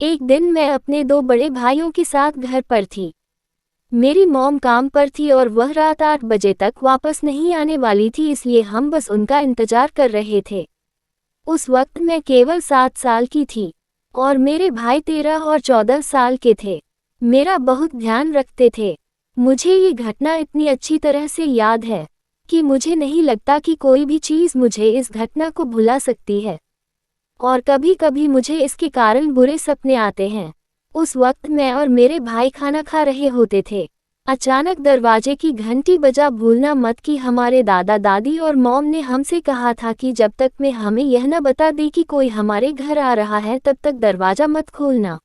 एक दिन मैं अपने दो बड़े भाइयों के साथ घर पर थी। मेरी मॉम काम पर थी और वह रात 8 बजे तक वापस नहीं आने वाली थी, इसलिए हम बस उनका इंतजार कर रहे थे। उस वक्त मैं केवल 7 साल की थी और मेरे भाई 13 और 14 साल के थे। मेरा बहुत ध्यान रखते थे। मुझे ये घटना इतनी अच्छी तरह से याद है कि मुझे नहीं लगता कि कोई भी चीज़ मुझे इस घटना को भुला सकती है। और कभी कभी मुझे इसके कारण बुरे सपने आते हैं। उस वक्त मैं और मेरे भाई खाना खा रहे होते थे। अचानक दरवाजे की घंटी बजा। भूलना मत कि हमारे दादा दादी और मॉम ने हमसे कहा था कि जब तक मैं हमें यह न बता दी कि कोई हमारे घर आ रहा है तब तक दरवाजा मत खोलना।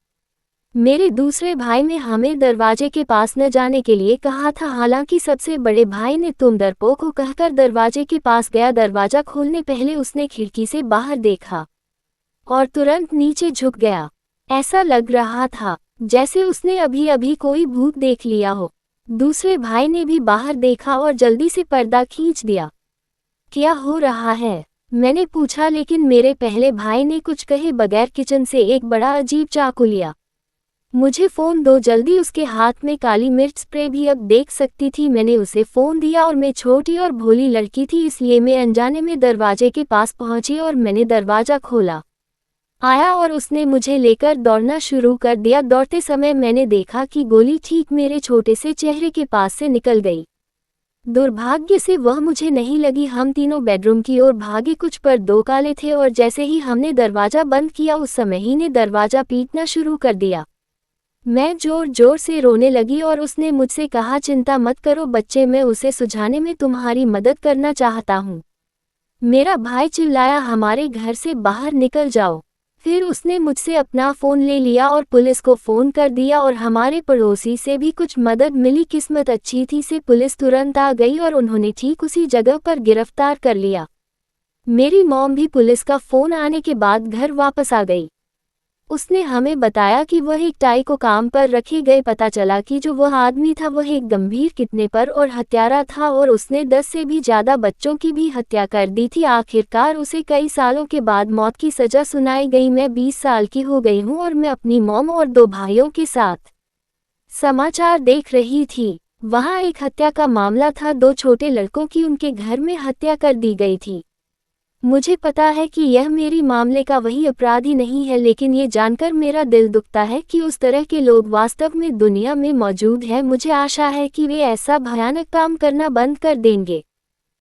मेरे दूसरे भाई ने हमें दरवाजे के पास न जाने के लिए कहा था, हालांकि सबसे बड़े भाई ने तुम डरपोक हो कहकर दरवाजे के पास गया। दरवाजा खोलने पहले उसने खिड़की से बाहर देखा और तुरंत नीचे झुक गया। ऐसा लग रहा था जैसे उसने अभी अभी कोई भूत देख लिया हो। दूसरे भाई ने भी बाहर देखा और जल्दी से पर्दा खींच दिया। क्या हो रहा है? मैंने पूछा, लेकिन मेरे पहले भाई ने कुछ कहे बगैर किचन से एक बड़ा अजीब चाकू लिया। मुझे फ़ोन दो जल्दी। उसके हाथ में काली मिर्च स्प्रे भी अब देख सकती थी। मैंने उसे फ़ोन दिया और मैं छोटी और भोली लड़की थी, इसलिए मैं अनजाने में दरवाजे के पास पहुंची और मैंने दरवाज़ा खोला। आया और उसने मुझे लेकर दौड़ना शुरू कर दिया। दौड़ते समय मैंने देखा कि गोली ठीक मेरे छोटे से चेहरे के पास से निकल गई। दुर्भाग्य से वह मुझे नहीं लगी। हम तीनों बेडरूम की ओर भागे। कुछ पर दो काले थे और जैसे ही हमने दरवाज़ा बंद किया उस समय ही ने दरवाज़ा पीटना शुरू कर दिया। मैं जोर जोर से रोने लगी और उसने मुझसे कहा, चिंता मत करो बच्चे, मैं उसे सुझाने में तुम्हारी मदद करना चाहता हूँ। मेरा भाई चिल्लाया, हमारे घर से बाहर निकल जाओ। फिर उसने मुझसे अपना फ़ोन ले लिया और पुलिस को फ़ोन कर दिया और हमारे पड़ोसी से भी कुछ मदद मिली। किस्मत अच्छी थी से पुलिस तुरंत आ गई और उन्होंने ठीक उसी जगह पर गिरफ्तार कर लिया। मेरी मॉम भी पुलिस का फ़ोन आने के बाद घर वापस आ गई। उसने हमें बताया कि वह एक टाई को काम पर रखे गए। पता चला कि जो वह आदमी था वह एक गंभीर किडनैपर और हत्यारा था और उसने 10 से भी ज़्यादा बच्चों की भी हत्या कर दी थी। आखिरकार उसे कई सालों के बाद मौत की सज़ा सुनाई गई। मैं 20 साल की हो गई हूँ और मैं अपनी मॉम और 2 भाइयों के साथ समाचार देख रही थी। वहाँ एक हत्या का मामला था। 2 छोटे लड़कों की उनके घर में हत्या कर दी गई थी। मुझे पता है कि यह मेरी मामले का वही अपराधी नहीं है, लेकिन ये जानकर मेरा दिल दुखता है कि उस तरह के लोग वास्तव में दुनिया में मौजूद हैं। मुझे आशा है कि वे ऐसा भयानक काम करना बंद कर देंगे।